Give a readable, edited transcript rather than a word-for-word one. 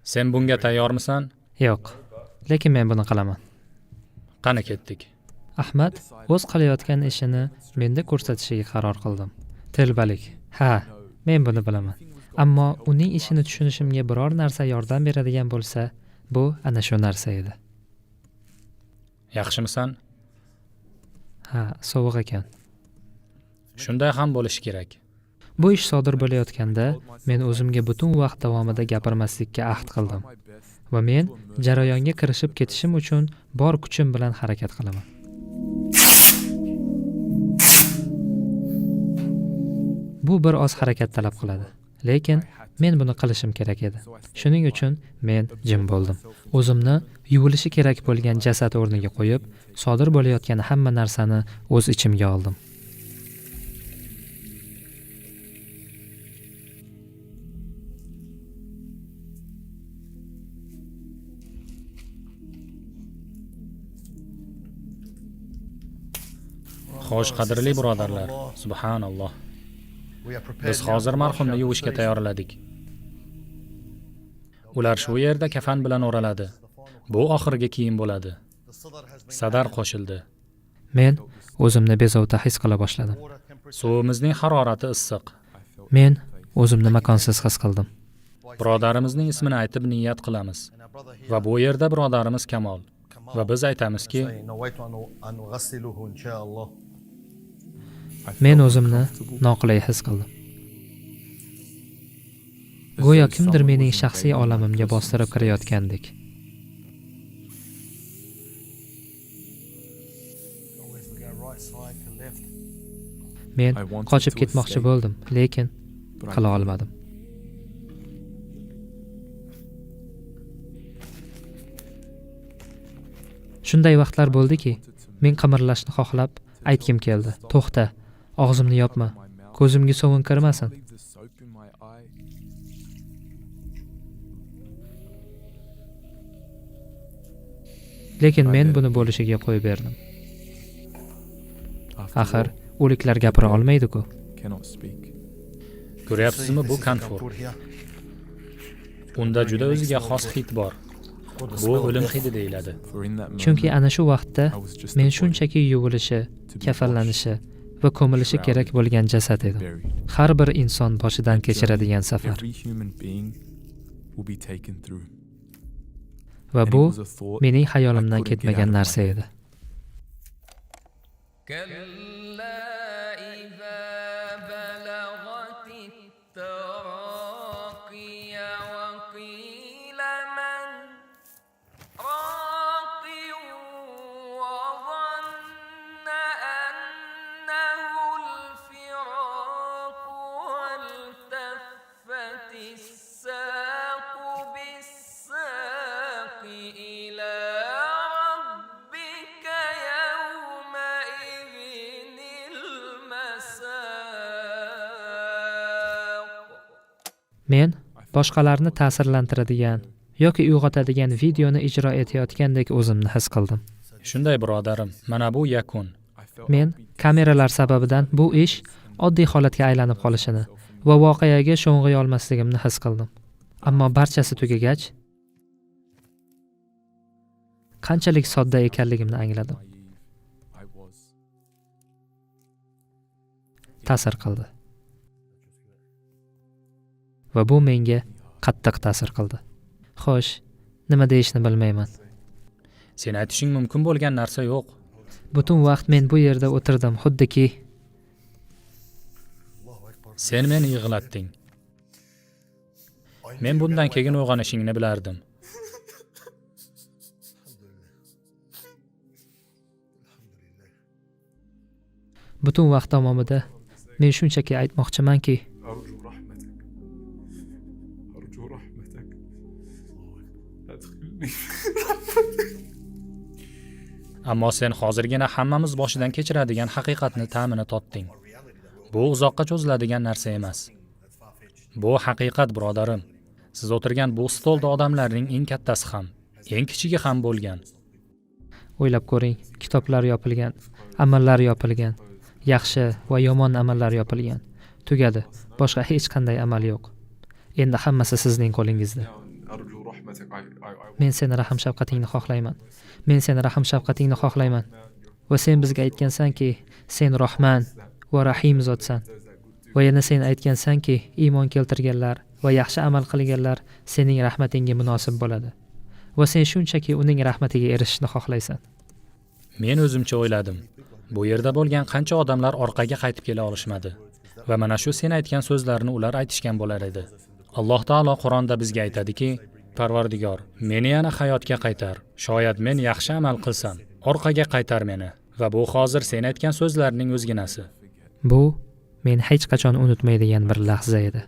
Sen bunga tayyormisan? Yo'q, lekin men buni qilaman. Qani ketdik. Ahmad o'z qilayotgan ishini menda ko'rsatishiga qaror qildim. Telbalik. Ha, men buni bilaman. Ammo uning ishini tushunishimga biror narsa yordam beradigan bo'lsa, bu ana shu narsa edi. Yaxshimisan? Ha, sovuq ekan. Shunday ham bo'lishi kerak. Bu ish sodir bo'layotganda men o'zimga butun vaqt davomida gapirmaslikka ahd qildim va men jarayonga kirishib ketishim uchun bor kuchim bilan harakat qilaman. Bu bir oz harakat talab qiladi, lekin men buni qilishim kerak edi. Shuning uchun men jim bo'ldim. O'zimni yuvilishi kerak bo'lgan jasad o'rniga qo'yib, sodir bo'layotgan hamma narsani o'z ichimga oldim. Xo'sh, qadrli birodarlar, subhanalloh. Biz hozir marhumni yuvishga tayyorladik. Ular shu yerda kafan bilan o'raladi. Bu oxirgi kiyim bo'ladi. Sadar qo'shildi. Men o'zimni bezovta his qila boshladim. Suvimizning harorati issiq. Men o'zimni makonsiz his qildim. Birodarimizning ismini aytib niyat qilamiz. Va bu yerda birodarimiz Kamol. Va biz aytamizki, men o'zimni noqulay his qildim. Go'yo kimdir mening shaxsiy olamimga bostirib kirayotgandek. Men qochib ketmoqchi bo'ldim, lekin qila olmadim. Shunday vaqtlar bo'ldiki, men qimirlashni xohlab aytgim keldi. To'xta, og'zimni yopma. Ko'zimga sovun kirmasin. Lekin men buni bo'lishiga qo'yib berdim. Axir o'liklar gapira olmaydi-ku. Ko'ryapsizmi, bu konfor. Unda juda o'ziga xos hid bor. Bu o'lim hidi deyiladi. Chunki ana shu vaqtda men shunchaki yuvilishi, kafallanishi va ko'milishi kerak bo'lgan jasad edim. Har bir inson boshidan kechiradigan safar. Va bu mening xayolimdan ketmagan narsa edi. Men boshqalarni ta'sirlantiradigan yoki uyg'otadigan videoni ijro etayotgandek o'zimni his qildim. Shunday birodarim, mana bu yakun. Men kameralar sababidan bu ish oddiy holatga aylanib qolishini va voqeaga sho'ng'iy olmasligimni his qildim. Ammo barchasi tugagach, qanchalik sodda ekanligimni angladim. Ta'sir qildi. Va bu menga qattiq ta'sir qildi. Xo'sh, nima deyishni bilmayman. Sen aytishing mumkin bo'lgan narsa yo'q. Butun vaqt men bu yerda o'tirdim, xuddiki sen meni yig'latding. Men bundan keyin uyg'onishingni bilardim. Butun vaqt davomida men shunchaki aytmoqchimanki, ammo sen hozirgina hammamiz boshidan kechiradigan haqiqatni ta'mini totding. Bu uzoqqa cho'ziladigan narsa emas. Bu haqiqat, birodarim. Siz o'tirgan bu stolda odamlarning eng kattasi ham, eng kichigi ham bo'lgan. O'ylab ko'ring, kitoblar yopilgan, amallar yopilgan, yaxshi va yomon amallar yopilgan. Tugadi. Boshqa hech qanday amal yo'q. Endi hammasi sizning qo'lingizda. Men seni rahm shafqatingni xohlayman. Men seni rahm shafqatingni xohlayman. Va sen bizga aytgansanki, sen Rahman va Rahim zotsan. Va yana sen aytgansanki, iymon keltirganlar va yaxshi amal qilganlar sening rahmatingga munosib bo'ladi. Va sen shunchaki uning rahmatiga erishishni xohlaysan. Men o'zimcha o'yladim. Bu yerda bo'lgan qancha odamlar orqaga qaytib kela olishmadi. Va mana shu sen aytgan so'zlarni ular aytishgan bo'lar edi. Alloh taolo Qur'onda bizga aytadiki, Parvardigor, meni yana hayotga qaytar. Shoyat men yaxshi amal qilsam, orqaga qaytar meni. Va bu hozir sen aytgan so'zlarning o'zginasi. Bu men hech qachon unutmaydigan bir lahza edi.